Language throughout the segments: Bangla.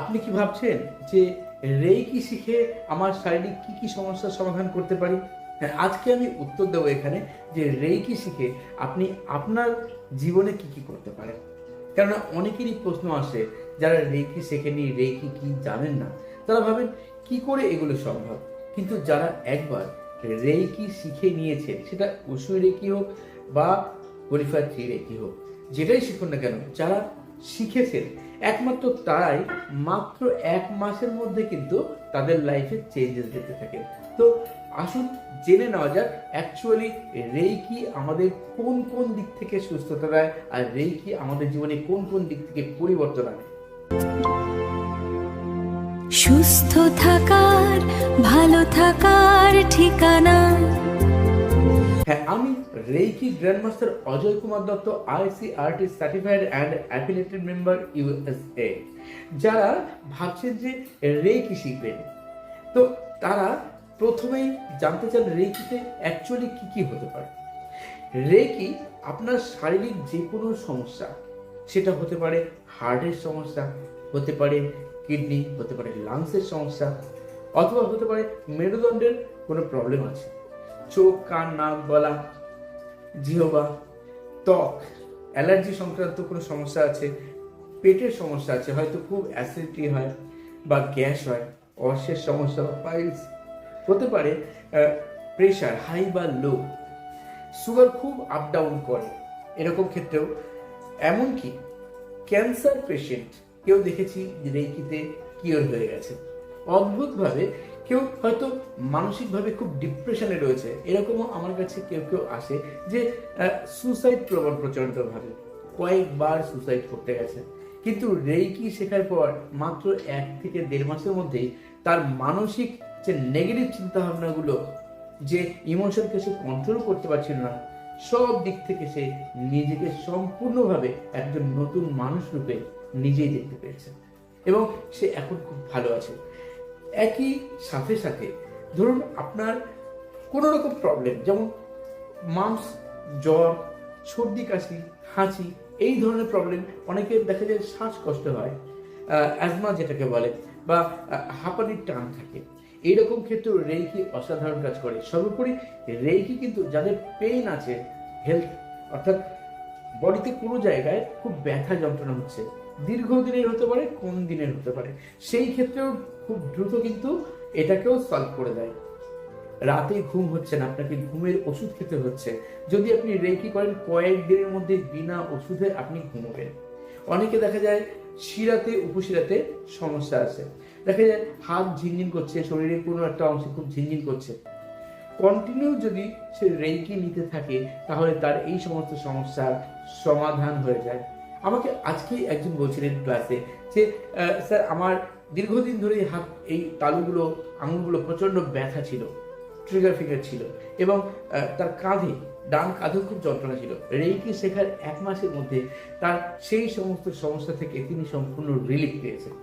আপনি কি ভাবছেন যে রেইকি শিখে আমার শারীরিক কি কি সমস্যার সমাধান করতে পারি? হ্যাঁ, আজকে আমি উত্তর দেবো এখানে যে রেইকি শিখে আপনি আপনার জীবনে কি কি করতে পারেন। কেননা অনেকেরই প্রশ্ন আসে, যারা রেইকি শেখেনি, রেইকি কি জানেন না, তারা ভাবেন কি করে এগুলো সম্ভব। কিন্তু যারা একবার রেইকি শিখে নিয়েছেন, সেটা উসুই রেকি হোক বা গরিফা থ্রি রেকি হোক, যেটাই শিখুন না কেন, যারা শিখেছেন একমাত্র তারাই মাত্র 1 মাসের মধ্যে কিন্তু তাদের লাইফে চেঞ্জেস দেখতে থাকে। তো আসুন জেনে নেওয়া যাক অ্যাকচুয়ালি রেইকি আমাদের কোন কোন দিক থেকে সুস্থতা দেয়, আর রেইকি আমাদের জীবনে কোন কোন দিক থেকে পরিবর্তন আনে। সুস্থ থাকার, ভালো থাকার ঠিকানা। হ্যাঁ, আমি reiki grandmaster Ajay Kumar Dutta, ICRT certified and affiliated member USA। যারা ভাবছেন যে রেইকি শিখবেন, তো তারা প্রথমেই জানতে চান রেইকিতে অ্যাকচুয়ালি কি কি হতে পারে। রেইকি আপনার শারীরিক যে কোনো সমস্যা, সেটা হতে পারে হার্টের সমস্যা, হতে পারে কিডনি, হতে পারে লাংসের সমস্যা, অথবা হতে পারে মেরুদণ্ডের কোনো প্রবলেম আছে, চোখ, কান, নাক, গলা, জিহ্বা, ত্বক, অ্যালার্জি সংক্রান্ত কোনো সমস্যা আছে, পেটের সমস্যা আছে, হয়তো খুব অ্যাসিডিটি হয় বা গ্যাস হয়, অর্শের সমস্যা বা পাইলস, হতে পারে প্রেশার হাই বা লো, সুগার খুব আপ ডাউন করে, এরকম ক্ষেত্রেও, এমনকি ক্যান্সার পেশেন্ট কেউ দেখেছি রেইকিতে কিওর হয়ে গেছে। অদ্ভুতভাবে কেউ হয়তো মানসিকভাবে খুব ডিপ্রেশনে রয়েছে, এরকমও আমার কাছে কেউ কেউ আসে যে সুসাইড প্রবণ প্রচণ্ডভাবে, কয়েকবার সুসাইড করতে গেছে, কিন্তু রেইকি শেখার পর মাত্র 1 থেকে 1.5 মাসের মধ্যেই তার মানসিক যে নেগেটিভ চিন্তা ভাবনাগুলো, যে ইমোশনকে সে কন্ট্রোল করতে পারছিল না, সব দিক থেকে সে নিজেকে সম্পূর্ণভাবে একজন নতুন মানুষ রূপে নিজেই দেখতে পেয়েছে এবং সে এখন খুব ভালো আছে। একই সাথে সাথে ধরুন আপনার কোনো রকম প্রবলেম, যেমন মাম্পস, জ্বর, সর্দি কাশি, হাঁচি, এই ধরনের প্রবলেম, অনেকের দেখা যায় শ্বাসকষ্ট হয়, অ্যাজমা যেটাকে বলে, বা হাঁপানির টান থাকে, এইরকম ক্ষেত্রে রেইকি অসাধারণ কাজ করে। সর্বোপরি রেইকি কিন্তু যাদের পেইন আছে, হেলথ অর্থাৎ বডিতে কোনো জায়গায় খুব ব্যথা যন্ত্রণা হচ্ছে, দীর্ঘদিনের হতে পারে, কোন দিনের হতে পারে, সেই ক্ষেত্রেও খুব দ্রুত কিন্তু এটাকেও সলভ করে দেয়। রাতে ঘুম হচ্ছে না, আপনাকে ঘুমের ওষুধ খেতে হচ্ছে, যদি আপনি রেইকি করেন কয়েকদিনের মধ্যে বিনা ওষুধে আপনি ঘুমোবেন। অনেকে দেখা যায় শিরাতে, উপশিরাতে সমস্যা আছে, দেখা যায় হাত ঝিনঝিন করছে, শরীরের কোনো একটা অংশে খুব ঝিনঝিন করছে, কন্টিনিউ যদি সে রেইকি নিতে থাকে তাহলে তার এই সমস্ত সমস্যার সমাধান হয়ে যায়। আমাকে আজকেই একজন বলছিলেন ক্লাসে যে স্যার, আমার দীর্ঘদিন ধরে হাত, এই তালুগুলো, আঙুলগুলো প্রচন্ড ব্যথা ছিল, ট্রিগার ফিঙ্গার ছিল, এবং তার কাঁধে, ডান কাঁধেও খুব যন্ত্রণা ছিল। রেইকি শেখার 1 মাসের মধ্যে তার সেই সমস্ত সমস্যা থেকে তিনি সম্পূর্ণ রিলিফ পেয়েছেন।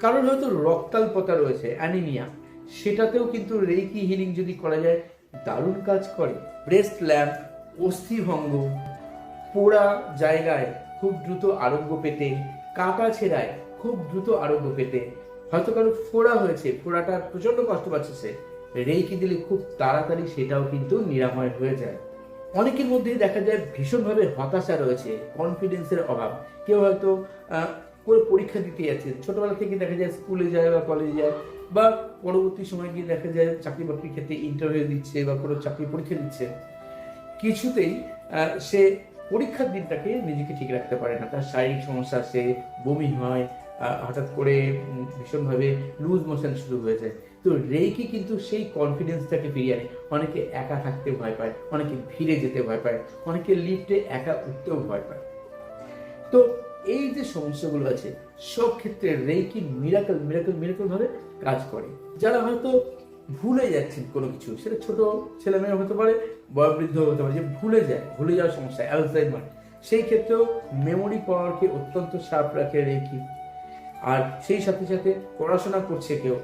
কারণ হয়তো রক্তাল্পতা রয়েছে, অ্যানিমিয়া, সেটাতেও কিন্তু রেইকি হিলিং যদি করা যায় দারুণ কাজ করে। ব্রেস্ট ল্যাম্প, অস্থিভঙ্গ, পোড়া জায়গায় খুব দ্রুত আরোগ্য পেতে, কাটা ছেঁড়ায় খুব দ্রুত আরোগ্য পেতে, হয়তো কারো ফোড়া হয়েছে, ফোড়াটা প্রচন্ড কষ্ট পাচ্ছে সে, রেইকি দিলে খুব তাড়াতাড়ি সেটাও কিন্তু নিরাময় হয়ে যায়। অনেকের মধ্যেই দেখা যায় ভীষণভাবে হতাশা রয়েছে, কনফিডেন্সের অভাব, কেউ হয়তো করে পরীক্ষা দিতে যাচ্ছে, ছোটবেলা থেকে দেখা যায় স্কুলে যায় বা কলেজে যায়, বা পরবর্তী সময় গিয়ে দেখা যায় চাকরি বাকরির ক্ষেত্রে ইন্টারভিউ দিচ্ছে বা কোনো চাকরি পরীক্ষা দিচ্ছে, কিছুতেই সে পরীক্ষার দিনটাকে নিজেকে ঠিক রাখতে পারে না, তার শারীরিক সমস্যা আছে, বমি হয়, হঠাৎ করে ভীষণভাবে লুজ মোশন শুরু হয়ে যায়। তো রেইকি কিন্তু সেই কনফিডেন্সটাকে ফিরিয়ে আনে। অনেকে একা থাকতে ভয় পায়, অনেকে ভিড়ে যেতে ভয় পায়, অনেকে লিফটে একা উঠতেও ভয় পায়। তো এই যে সমস্যাগুলো আছে, সব ক্ষেত্রে রেইকি মিরাকল মিরাকল মিরাকল ভাবে কাজ করে। যারা হয়তো ভুলে যাচ্ছেন কোনো কিছু, সেটা ছোট ছেলে মেয়ে হতে পারে, বয়োবৃদ্ধ হতে পারে, যে ভুলে যাওয়ার সমস্যা, অ্যালজাইমার, সেই ক্ষেত্রেও মেমোরি পাওয়ারকে অত্যন্ত শার্প রাখে রেইকি। আর সেই সাথে সাথে পড়াশোনা করছে কেউ,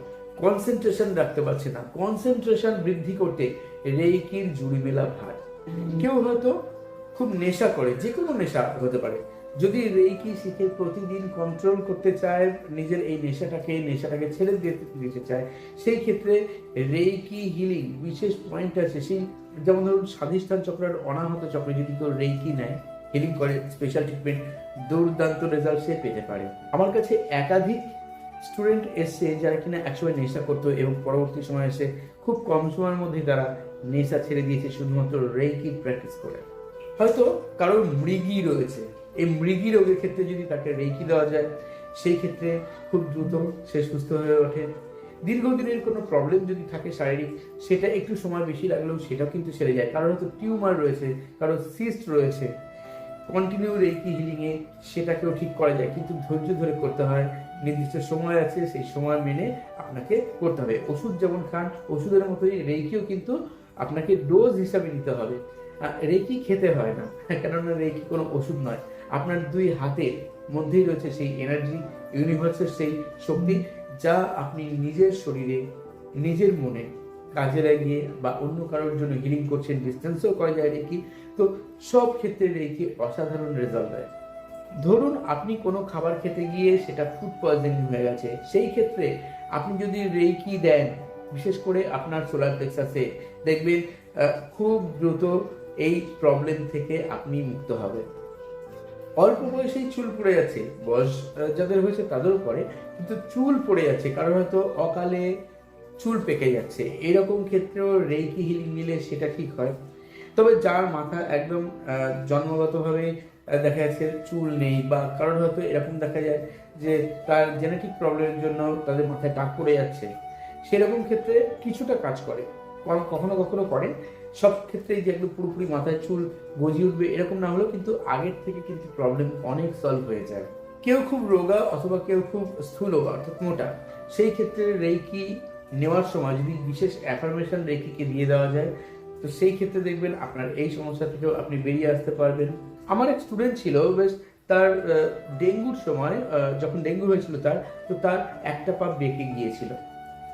কনসেন্ট্রেশন রাখতে পারছে না, কনসেন্ট্রেশন বৃদ্ধি করতে রেইকির জুড়ি মেলা ভার। কেউ হয়তো খুব নেশা করে, যে কোনো নেশা হতে পারে, যদি রেইকি শিখে প্রতিদিন কন্ট্রোল করতে চায় নিজের এই নেশাটাকে ছেড়ে দিতে চায়, সেই ক্ষেত্রে রেইকি হিলিং বিশেষ পয়েন্ট আছে। সেই যেমন ধরুন স্বাধিষ্ঠান চক্র আর অনাহত চক্রে যদি কেউ রেইকি নেয়, হিলিং করে, স্পেশাল ট্রিটমেন্ট, দুর্দান্ত রেজাল্ট সে পেতে পারে। আমার কাছে একাধিক স্টুডেন্ট এসছে যারা কিনা একসময় নেশা করতো এবং পরবর্তী সময় এসে খুব কম সময়ের মধ্যে তারা নেশা ছেড়ে দিয়েছে শুধুমাত্র রেইকি প্র্যাকটিস করে। হয়তো কারোর মৃগী রয়েছে, এই মৃগী রোগের ক্ষেত্রে যদি তাকে রেইকি দেওয়া যায়, সেই ক্ষেত্রে খুব দ্রুত সে সুস্থ হয়ে ওঠে। দীর্ঘদিনের কোনো প্রবলেম যদি থাকে শারীরিক, সেটা একটু সময় বেশি লাগলেও সেটাও কিন্তু সেরে যায়। কারোর হয়তো টিউমার রয়েছে, কারোর সিস্ট রয়েছে, কন্টিনিউ রেইকি হিলিংয়ে সেটাকেও ঠিক করা যায়, কিন্তু ধৈর্য ধরে করতে হয়। নির্দিষ্ট সময় আছে, সেই সময় মেনে আপনাকে করতে হবে। ওষুধ যেমন খান, ওষুধের মতোই রেইকিও কিন্তু আপনাকে ডোজ হিসাবে নিতে হবে। রেইকি খেতে হয় না, কেননা রেইকি কোনো ওষুধ নয়। আপনার দুই হাতের মধ্যেই রয়েছে সেই এনার্জি, ইউনিভার্সের সেই শক্তি, যা আপনি নিজের শরীরে, নিজের মনে কাজে লাগিয়ে বা অন্য কারোর জন্য হিলিং করছেন। ডিস্টেন্সও করা যায় রেইকি, তো সব ক্ষেত্রে রেইকি অসাধারণ রেজাল্ট দেয়। ধরুন আপনি কোনো খাবার খেতে গিয়ে সেটা ফুড পয়জনিং হয়ে গেছে, সেই ক্ষেত্রে আপনি যদি রেইকি দেন, বিশেষ করে আপনার সোলার প্লেক্সাসে, দেখবেন খুব দ্রুত এই প্রবলেম থেকে আপনি মুক্ত হবেন। অল্প বয়সেই চুল পড়ে যাচ্ছে, বয়স যাদের হয়েছে তাদেরও পড়ে, কিন্তু চুল পড়ে যাচ্ছে, কারণ হয়তো অকালে চুল পেকে যাচ্ছে, এরকম ক্ষেত্রেও রেইকি হিলিং নিলে সেটা ঠিক হয়। তবে যার মাথা একদম জন্মগতভাবে দেখা যাচ্ছে চুল নেই, বা কারোর হয়তো এরকম দেখা যায় যে তার জেনেটিক প্রবলেমের জন্য তাদের মাথায় টাক পড়ে যাচ্ছে, সেরকম ক্ষেত্রে কিছুটা কাজ করে, কখনো কখনো করে। সব ক্ষেত্রেই যে একদম পুরোপুরি মাথায় চুল গজিয়ে উঠবে এরকম না হলেও কিন্তু আগের থেকে কিন্তু প্রবলেম অনেক সলভ হয়ে যায়। কেউ খুব রোগা অথবা কেউ খুব স্থূল অর্থাৎ মোটা, সেই ক্ষেত্রে রেইকি নেওয়ার সময় যদি বিশেষ অ্যাফার্মেশন রেইকিকে দিয়ে দেওয়া যায়, তো সেই ক্ষেত্রে দেখবেন আপনার এই সমস্যা থেকেও আপনি বেরিয়ে আসতে পারবেন। আমার এক স্টুডেন্ট ছিল, বেশ তার ডেঙ্গুর সময়, যখন ডেঙ্গু হয়েছিল তার একটা পা বেঁকে গিয়েছিল,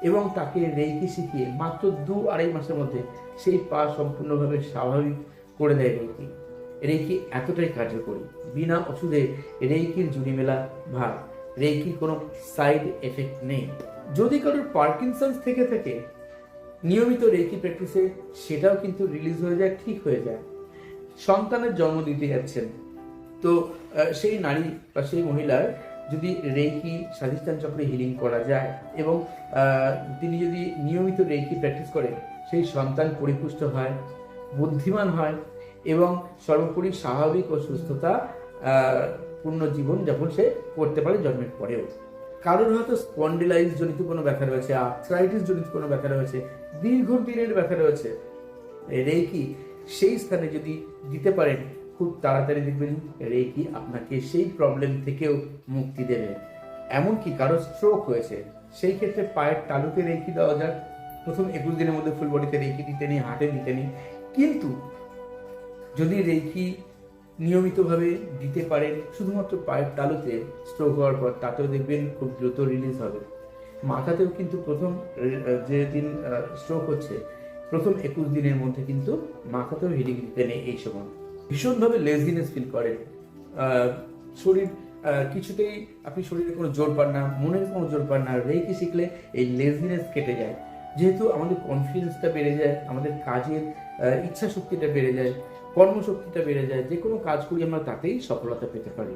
এবং তাকে রেইকি শিখিয়ে মাত্র 2-2.5 মাসের মধ্যে সেই পা সম্পূর্ণভাবে স্বাভাবিক করে দেয় রেইকি। রেইকি এতটাই কার্যকরী, বিনা ওষুধে রেইকির জুড়ি মেলা ভার, রেইকির কোনো সাইড এফেক্ট নেই। যদি কারোর পার্কিনসন্স থেকে থাকে, নিয়মিত রেইকি প্র্যাকটিসে সেটাও কিন্তু রিলিজ হয়ে যায়, ঠিক হয়ে যায়। সন্তানের জন্ম দিতে যাচ্ছেন, তো সেই নারী বা সেই মহিলার যদি রেইকি স্বাধিষ্ঠান চক্রে হিলিং করা যায় এবং তিনি যদি নিয়মিত রেইকি প্র্যাকটিস করেন, সেই সন্তান পরিপুষ্ট হয়, বুদ্ধিমান হয় এবং সর্বোপরি স্বাভাবিক ও সুস্থতা পূর্ণ জীবন যাপন সে করতে পারে জন্মের পরেও। কারোর হয়তো স্পন্ডিলাইজ জনিত কোনো ব্যথা রয়েছে, আর্থ্রাইটিস জনিত কোনো ব্যথা রয়েছে, দীর্ঘদিনের ব্যথা রয়েছে, রেইকি সেই স্থানে যদি দিতে পারেন, খুব তাড়াতাড়ি দেখবেন রেইকি আপনাকে সেই প্রবলেম থেকেও মুক্তি দেবে। এমনকি কারো স্ট্রোক হয়েছে, সেই ক্ষেত্রে পায়ের তালুতে রেইকি দেওয়া যাক। প্রথম 21 দিনের মধ্যে ফুল বডিতে রেইকি দিতে নেই, হাতে দিতে নেই, কিন্তু যদি রেইকি নিয়মিতভাবে দিতে পারেন শুধুমাত্র পায়ের তালুতে স্ট্রোক হওয়ার পর, তাতেও দেখবেন খুব দ্রুত রিলিজ হবে। মাথাতেও কিন্তু প্রথম যেদিন স্ট্রোক হচ্ছে, প্রথম 21 দিনের মধ্যে কিন্তু মাথাতেও হিলিং দিতে নেই। এই সময় ভীষণভাবে লেজিনেস ফিল করেন, শরীর কিছুতেই আপনি শরীরে কোনো জোর পান না, মনের কোনো জোর পান না। রেইকি শিখলে এই লেজিনেস কেটে যায়, যেহেতু আমাদের কনফিডেন্সটা বেড়ে যায়, আমাদের কাজের ইচ্ছা শক্তিটা বেড়ে যায়, কর্মশক্তিটা বেড়ে যায়, যে কোনো কাজ করি আমরা তাতেই সফলতা পেতে পারি।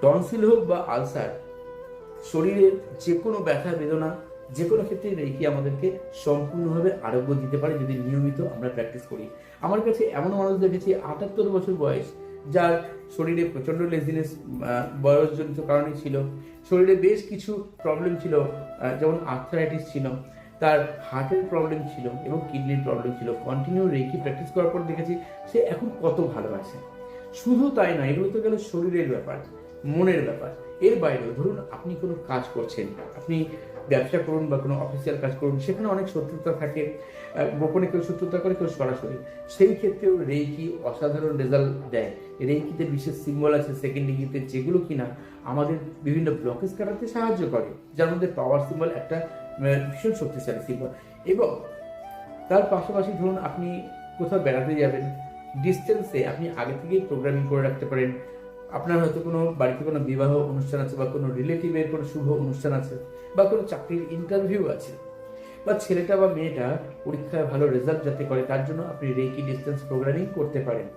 টনসিল হোক বা আলসার, শরীরের যে কোনো ব্যথা বেদনা, যে কোনো ক্ষেত্রে রেইকি আমাদেরকে সম্পূর্ণভাবে আরোগ্য দিতে পারে যদি নিয়মিত আমরা প্র্যাকটিস করি। আমার কাছে এমন মানুষ দেখেছি 78 বছর বয়স, যার শরীরে প্রচণ্ড লেজিনেস বয়সজনিত কারণে ছিল, শরীরে বেশ কিছু প্রবলেম ছিল, যেমন আর্থ্রাইটিস ছিল, তার হার্টের প্রবলেম ছিল এবং কিডনির প্রবলেম ছিল। কন্টিনিউ রেইকি প্র্যাকটিস করার পর দেখেছি সে এখন কত ভালো আছে। শুধু তাই নয়, এগুলো তো গেল শরীরের ব্যাপার, মনের ব্যাপার। এর বাইরেও ধরুন আপনি কোনো কাজ করছেন, আপনি ব্যবসা করুন বা কোনো অফিসিয়াল কাজ করুন, সেখানে অনেক শত্রুতা থাকে, গোপনে কেউ শত্রুতা করে, কেউ সরাসরি, সেই ক্ষেত্রেও রেইকি অসাধারণ রেজাল্ট দেয়। রেইকিতে বিশেষ সিম্বল আছে সেকেন্ড ডিগ্রিতে, যেগুলো কিনা আমাদের বিভিন্ন ব্লকেজ কাটাতে সাহায্য করে, যার মধ্যে পাওয়ার সিম্বল একটা ভীষণ শক্তিশালী সিম্বল। এবং তার পাশাপাশি ধরুন আপনি কোথাও বেড়াতে যাবেন, ডিস্টেন্সে আপনি আগে থেকেই প্রোগ্রামিং করে রাখতে পারেন, আপনার হয়তো কোনো বাড়িতে কোনো বিবাহ অনুষ্ঠান আছে, বা কোনো রিলেটিভের কোনো শুভ অনুষ্ঠান আছে, বা কোনো চাকরির ইন্টারভিউ আছে, বা ছেলেটা বা মেয়েটা পরীক্ষায় ভালো রেজাল্ট যাতে করে তার জন্য আপনি রেকি ডিস্টেন্স প্রোগ্রামিং করতে পারেন।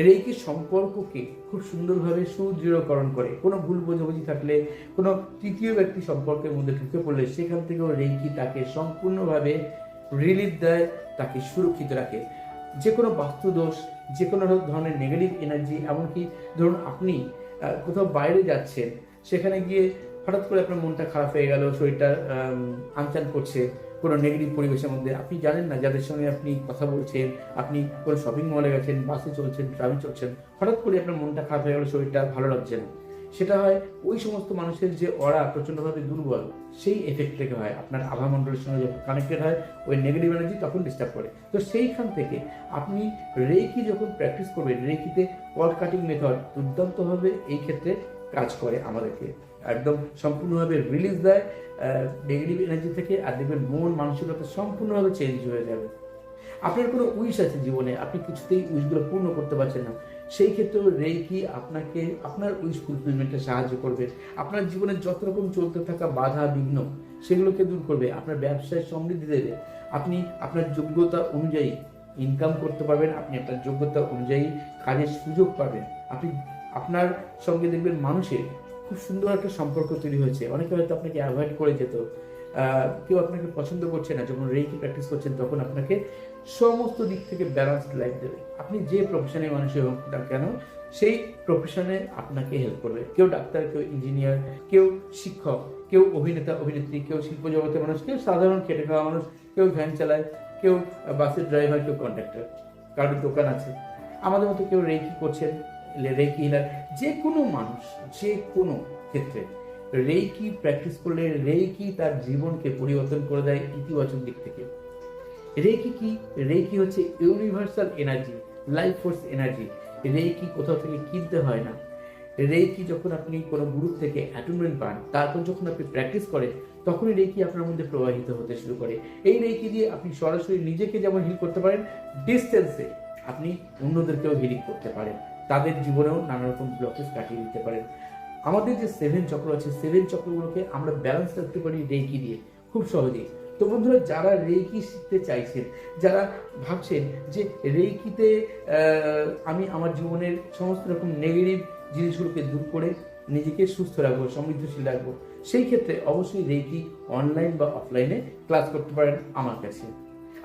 রেকি সম্পর্ককে খুব সুন্দরভাবে সুদৃঢ়করণ করে। কোনো ভুল বোঝাবুঝি থাকলে, কোনো তৃতীয় ব্যক্তি সম্পর্কের মধ্যে ঢুকে পড়লে সেখান থেকেও রেকি তাকে সম্পূর্ণভাবে রিলিফ দেয়, তাকে সুরক্ষিত রাখে। যে কোনো বাস্তুদোষ, যে কোনো ধরনের নেগেটিভ এনার্জি, এমনকি ধরুন আপনি কোথাও বাইরে যাচ্ছেন, সেখানে গিয়ে হঠাৎ করে আপনার মনটা খারাপ হয়ে গেল, শরীরটা আনচান করছে কোনো নেগেটিভ পরিবেশের মধ্যে, আপনি জানেন না যাদের সঙ্গে আপনি কথা বলছেন, আপনি কোনো শপিং মলে গেছেন, বাসে চলছেন, ট্রাভেল চলছেন, হঠাৎ করে আপনার মনটা খারাপ হয়ে গেল, শরীরটা ভালো লাগছে না। সেটা হয় ওই সমস্ত মানুষের যে অরা প্রচণ্ডভাবে দুর্বল, সেই এফেক্ট থেকে হয়। আপনার আভামণ্ডলের সঙ্গে যখন কানেক্টেড হয় ওই নেগেটিভ এনার্জি তখন ডিস্টার্ব করে। তো সেইখান থেকে আপনি রেকি যখন প্র্যাকটিস করবেন, রেকিতে কর্ড কাটিং মেথড দুর্দান্তভাবে এই ক্ষেত্রে কাজ করে, আমাদেরকে একদম সম্পূর্ণভাবে রিলিজ দেয় নেগেটিভ এনার্জি থেকে। আর দেখবেন মন মানসিকতা সম্পূর্ণভাবে চেঞ্জ হয়ে যাবে। আপনার কোনো উইশ আছে জীবনে, আপনি কিছুতেই উইশগুলো পূর্ণ করতে পারছেন না, সেই ক্ষেত্রেও রেকি আপনাকে আপনার উইশ ফুলফিলমেন্টে সাহায্য করবে। আপনার জীবনে যত রকম চলতে থাকা বাধা বিঘ্ন সেগুলোকে দূর করবে, আপনার ব্যবসায় সমৃদ্ধি দেবে। আপনি আপনার যোগ্যতা অনুযায়ী ইনকাম করতে পারবেন, আপনি আপনার যোগ্যতা অনুযায়ী কাজের সুযোগ পাবেন। আপনি আপনার সঙ্গে দেখবেন মানুষের খুব সুন্দর একটা সম্পর্ক তৈরি হয়েছে। অনেকে হয়তো আপনাকে অ্যাভয়েড করে যেত, কেউ আপনাকে পছন্দ করছে না, যখন রেকি প্র্যাকটিস করছেন তখন আপনাকে সমস্ত দিক থেকে ব্যালেন্সড লাইফ দেবে। আপনি যে প্রফেশনের মানুষ হোক না কেন, সেই প্রফেশনে আপনাকে হেল্প করবে। কেউ ডাক্তার, কেউ ইঞ্জিনিয়ার, কেউ শিক্ষক, কেউ অভিনেতা অভিনেত্রী, কেউ শিল্প জগতের মানুষ, কেউ সাধারণ খেটে খাওয়া মানুষ, কেউ ভ্যান চালায়, কেউ বাসের ড্রাইভার, কেউ কন্ডাক্টর, কারোর দোকান আছে, আমাদের মতো কেউ রেকি করছেন, রেকি হিলার। যে কোনো মানুষ যে কোনো ক্ষেত্রে রেকি প্র্যাকটিস করলে রেকি তার জীবনকে পরিবর্তন করে দেয় ইতিবাচক দিক থেকে। রেকি কি? রেকি হচ্ছে universal energy, life force energy. Reiki কোথাও থেকে কিনতে হয় না। রেকি যখন আপনি কোনো গ্রুপ থেকে অ্যাটেনমেন্ট পান, তারপর যখন আপনি প্র্যাকটিস করেন, তখনই রেকি আপনার মধ্যে প্রবাহিত হতে শুরু করে। এই রেকি দিয়ে আপনি সরাসরি নিজেকে যেমন হিল করতে পারেন, ডিস্টেন্সে আপনি অন্যদেরকেও হিলিং করতে পারেন, তাদের জীবনেও নানা রকম ব্লকেজ কাটিয়ে দিতে পারেন। আমাদের যে 7 চক্র আছে, 7 চক্রগুলোকে আমরা ব্যালেন্স রাখতে পারি রেকি দিয়ে খুব সহজেই। তো বন্ধুরা, যারা রেকি শিখতে চাইছেন, যারা ভাবছেন যে রেকিতে আমি আমার জীবনের সমস্ত রকম নেগেটিভ জিনিসগুলোকে দূর করে নিজেকে সুস্থ রাখবো, সমৃদ্ধশীল রাখবো, সেই ক্ষেত্রে অবশ্যই রেকি অনলাইন বা অফলাইনে ক্লাস করতে পারেন আমার কাছে।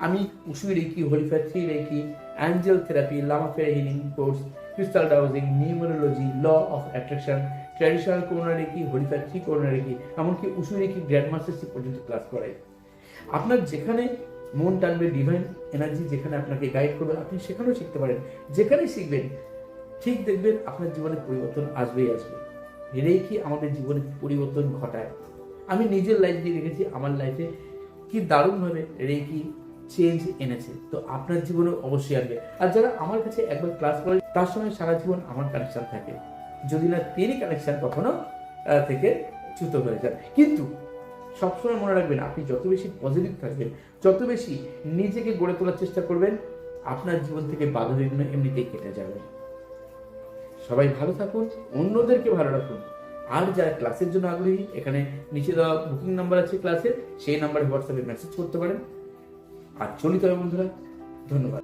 আমি উসুই রেকি, হোলিফ্যাথি রেকি, অ্যাঞ্জেল থেরাপি, লামা ফেয়ার healing course, crystal dowsing, numerology, law of attraction, traditional Karuna reiki, হোলিফ্যাথি করোনা রেকি, এমনকি উসুই রেকি গ্র্যান্ড মাস্টারশিপ পর্যন্ত ক্লাস করাই। আপনার যেখানে মন টানবে, ডিভাইন এনার্জি যেখানে আপনাকে গাইড করবে, আপনি সেখানেও শিখতে পারেন। যেখানেই শিখবেন ঠিক দেখবেন আপনার জীবনে পরিবর্তন আসবেই আসবে। রেকি আমাদের জীবনে পরিবর্তন ঘটায়। আমি নিজের লাইফ দিয়ে দেখেছি, আমার লাইফে কি দারুণভাবে রেকি চেঞ্জ এনেছে। তো আপনার জীবনে অবশ্যই আসবে। আর যারা আমার কাছে একবার ক্লাস করে, তার সঙ্গে সারা জীবন আমার কানেকশন থাকে, যদি না তিনি কানেকশন কখনো থেকে চ্যুত হয়ে যান। কিন্তু সবসময় মনে রাখবেন, আপনি যত বেশি পজিটিভ থাকবেন, যত বেশি নিজেকে গড়ে তোলার চেষ্টা করবেন, আপনার জীবন থেকে বাধা বিঘ্ন এমনিতেই কেটে যাবে। সবাই ভালো থাকুন, অন্যদেরকে ভালো রাখুন। আর যারা ক্লাসের জন্য আগ্রহী, এখানে নিচে দেওয়া বুকিং নাম্বার আছে ক্লাসের, সেই নাম্বারে হোয়াটসঅ্যাপে মেসেজ করতে পারেন। আর চলিত হবে বন্ধুরা, ধন্যবাদ।